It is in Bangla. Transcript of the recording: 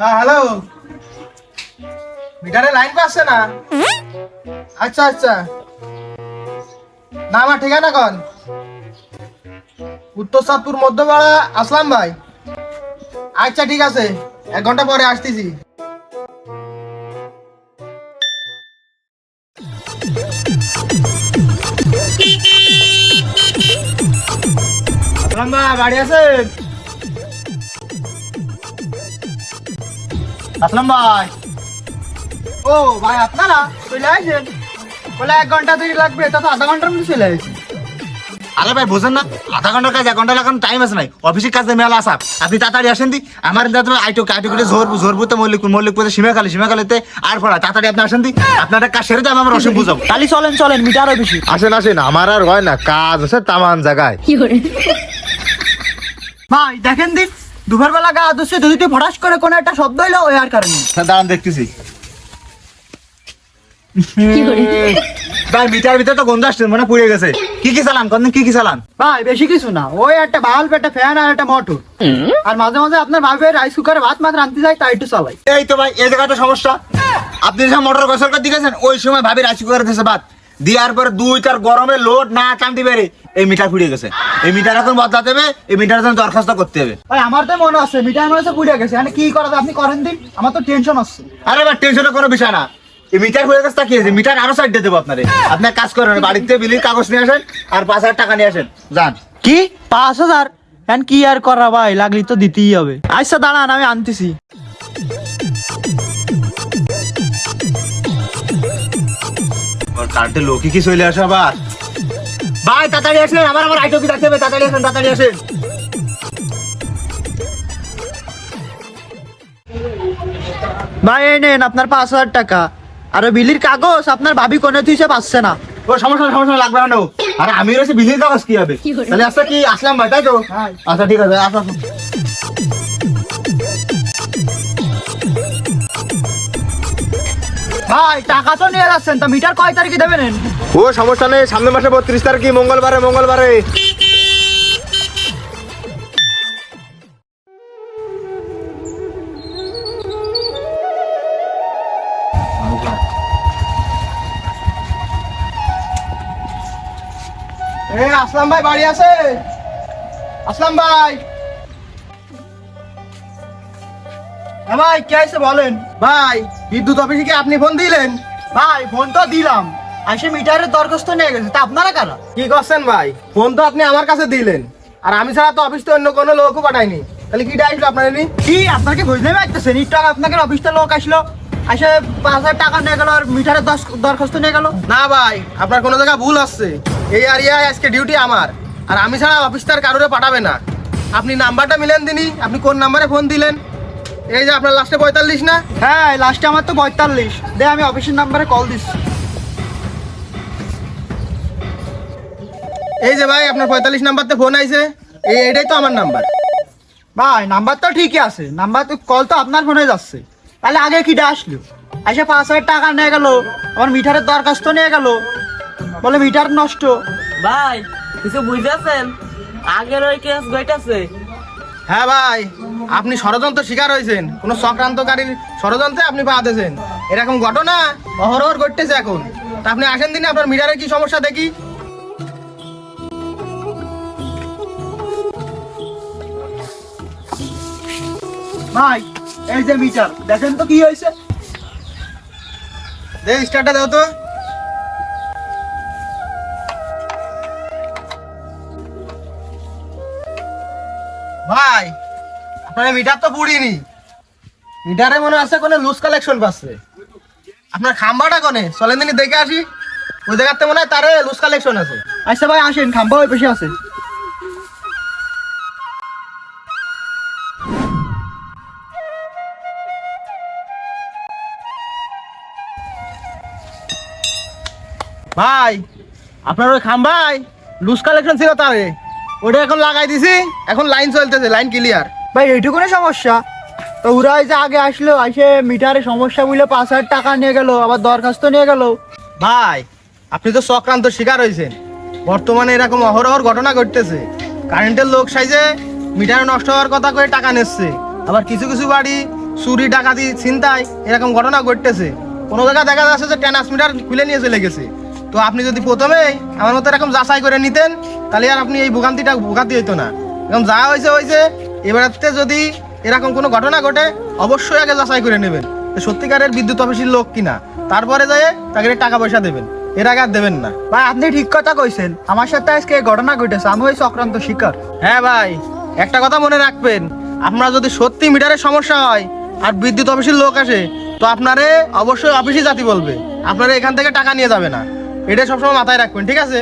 হ্যাঁ হ্যালো, মিটারে লাইন পাচ্ছে না। আচ্ছা আচ্ছা, না আমার ঠিকানা কন? উত্তর চাঁদপুর মধ্যপাড়া আসলাম ভাই। আচ্ছা ঠিক আছে, 1 ঘন্টা পরে আসতেছি। আসলাম ভাই, বাড়ি আছেন? আসলাম ভাই। ও ভাই, আপনারা চলে আসেন? বলে 1 ঘন্টা দেরি লাগবে, তা তো আধা ঘন্টার মধ্যে চলে আসি। আরে ভাই বোঝেন না, আধা ঘন্টার কাজ 1 ঘন্টা লাগানো টাইম আছে নাই, অফিসের কাজে মেলা আসাপ। আপনি তাড়াতাড়ি আসেন দি, আমার আইটো করে ঝোরবুতে মল্লিকপুরে সীমাখালিতে আর পড়া তাড়াতাড়ি আপনি আসেন দি, আপনার কাজ সেরে দিয়ে আমার অসুখ বুঝাবো। তাহলে চলেন চলেন মিটার অফিসে। আসেন আসেন, আমার আর হয় না, কাজ আছে তামান জায়গায়। ভাই দেখেন দিন, দুপুর বেলা গা দোষে দুদিতে ফটাস করে কোনো একটা শব্দ হইলো ওই আর কারণে। দাঁড়ান দেখতেছি। ভাই মিটার ভিতরে তো গন্ধ আসছে, মানে পুড়ে গেছে। কি কি চালান কোন কি কি চালান? ভাই বেশি কিছু না, ওই একটা বাল্ব, একটা ফ্যান আর একটা মোটর। আর মাঝে মাঝে আপনার ভাবে রাইস কুকারে ভাত মাত্র আনতে যায়, তাই একটু চালাই। এই তো ভাই, এই জায়গাটা সমস্যা। আপনি যখন মোটর গোসল করে দিয়েছেন, ওই সময় ভাবি রাশি করে দিয়েছে ভাত দেওয়ার পরে 2 গরমে লোড না টানতে পারে এই মিটার ফুড়ে গেছে। এই মিটার এখন বদলাতে হবে, এই মিটার জন্য দরখাস্ত করতে হবে। ভাই আমার তো মনে আছে মিটার মনে হচ্ছে পুড়ে গেছে, মানে কি করা যায় আপনি করেন দিন, আমার তো টেনশন হচ্ছে। আরে ভাই টেনশনের কোনো বিষয় না, এই মিটার হয়ে গেছে কি আছে, মিটার আরো সাইড দিয়ে দেবো আপনারে। আপনার কাজ করেন, বাড়িতে বিলির কাগজ নিয়ে আসেন আর 5,000 টাকা নিয়ে আসেন, যান। কি 5,000? এখন কি আর করা ভাই, লাগলি তো দিতেই হবে। আচ্ছা দাঁড়ান, আমি আনতেছি। কারেন্টের লোকই কি চলে আসে আবার। ভাই তাড়াতাড়ি আসেন, আমার আইটো কি দেখতে হবে, তাড়াতাড়ি আসেন, তাড়াতাড়ি আসেন। ভাই এই নেন আপনার 5,000 টাকা, আর ওই বিলির কাগজ আপনার ভাবি কোনো থুইছে পাচ্ছে না। ও সমস্যা লাগবে না। আরে আমি রয়েছে বিলির কাগজ কি হবে, তাহলে আজকে কি আসলাম ভাই, তাই তো? আচ্ছা ঠিক আছে, আসো। ভাই টাকা তো নিয়ে যাচ্ছেন, তা মিটার কয় তারিখে দেবেন? ও সমস্যা নেই, সামনের মাসে 32 তারিখ, মঙ্গলবারে। এ আসলাম ভাই, বাড়ি আছে? আসলাম ভাই। হ্যাঁ ভাই কি আছে বলেন। ভাই বিদ্যুৎ অফিসে কি আপনি ফোন দিলেন? ভাই ফোন তো দিলাম, আসে মিটারের দরখাস্ত নিয়ে গেছে, তা আপনারা কারা? কি করছেন ভাই? ফোন তো আপনি আমার কাছে দিলেন, আর আমি ছাড়া তো অফিস তো অন্য কোনো লোকও পাঠাইনি। তাহলে কি ডাইল আপনার? কি আপনাকে বুঝতে পারতেছেন, একটু আগে আপনাকে অফিসটা লোক আসলো, আসে 5,000 টাকা নিয়ে গেল আর মিটারের দরখাস্ত নিয়ে গেল। না ভাই, আপনার কোনো জায়গায় ভুল আসছে। এই এরিয়ায় আজকে ডিউটি আমার, আর আমি ছাড়া অফিস তার কারোরে পাঠাবে না। আপনি নাম্বারটা মিলেন দিনি, আপনি কোন নাম্বারে ফোন দিলেন? এই যে আপনার লাস্টে 45 না? হ্যাঁ লাস্টে আমার তো 45, দে আমি অফিসের নাম্বারে কল দিচ্ছি। এই যে ভাই আপনার 45 নাম্বারতে ফোন আইছে, এটাই তো আমার নাম্বার। ভাই নাম্বার তো ঠিকই আছে, নাম্বার তো কল তো আপনার ফোনে যাচ্ছে, তাহলে আগে কিটা আসলো? আসে 5,000 টাকা নিয়ে গেল, আমার মিটারের দরখাস্ত নিয়ে গেল, বলে মিটার নষ্ট। ভাই কিছু বুঝতেছেন, আগের ওই কেস গইতাছে। হ্যাঁ ভাই, আপনি ষড়যন্ত্র শিকার হয়েছেন, কোন চক্রান্তকারীর ষড়যন্ত্রে আপনি পা দিয়েছেন। এরকম ঘটনা অহরহ ঘটতেছে এখন। তা আপনি আসেন দিনে, আপনার মিটারের কি সমস্যা দেখি। ভাই এই যে মিটার দেখেন তো কি হয়েছে। দে স্টার্টটা দাও তো। ভাই আপনার মিটার তো পুড়িনি, মিটারে মনে আছে কোনো লুজ কালেকশন পাচ্ছে। আপনার খাম্বাটা কোনে চলেন দিনই দেখে আসি, ওই জায়গাতে মনে হয় তারে লুজ কালেকশন আছে। আচ্ছা ভাই আসেন, খাম্বা ওই পেশে আছে। ভাই আপনার ওই খাম্বাই লুজ কালেকশন ছিল তারে, ওটা এখন লাগাই দিছি, এখন লাইন চলতেছে, লাইন ক্লিয়ার। ভাই এইটুকুনি সমস্যা? তো ওরা যে আগে আসলো, আসে মিটারে সমস্যা বুঝলে 5,000 টাকা নিয়ে গেল, আবার দরখাস্ত নিয়ে গেল। ভাই আপনি তো চক্রান্ত শিকার হয়েছেন। বর্তমানে এরকম অহরহর ঘটনা ঘটতেছে, কারেন্টের লোক সাইজে মিটার নষ্ট হওয়ার কথা কয়ে টাকা নিচ্ছে। আবার কিছু কিছু বাড়ি চুরি ডাকাতি ছিনতাই এরকম ঘটনা ঘটতেছে। কোনো জায়গায় দেখা যাচ্ছে যে ট্রান্সমিটার খুলে নিয়ে চলে গেছে। তো আপনি যদি প্রথমেই আমার মতো এরকম যাচাই করে নিতেন তাহলে আর আপনি এই ভোগান্তি হইতো না। এরকম যা হয়েছে হয়েছে, এবারে যদি এরকম কোনো ঘটনা ঘটে অবশ্যই আগে যাচাই করে নেবেন যে সত্যিকারের বিদ্যুৎ অফিসের লোক কিনা, তারপরে যেয়ে তাকে টাকা পয়সা দেবেন, এর আগে আর দেবেন না। ভাই আপনি ঠিক কথা কইছেন, আমার সাথে আজকে এই ঘটনা ঘটেছে, আমি ওই চক্রান্ত শিকার। হ্যাঁ ভাই, একটা কথা মনে রাখবেন, আপনার যদি সত্যি মিটারের সমস্যা হয় আর বিদ্যুৎ অফিসের লোক আসে তো আপনারে অবশ্যই অফিসে জাতি বলবে, আপনারা এখান থেকে টাকা নিয়ে যাবে না। এটা সবসময় মাথায় রাখবেন, ঠিক আছে?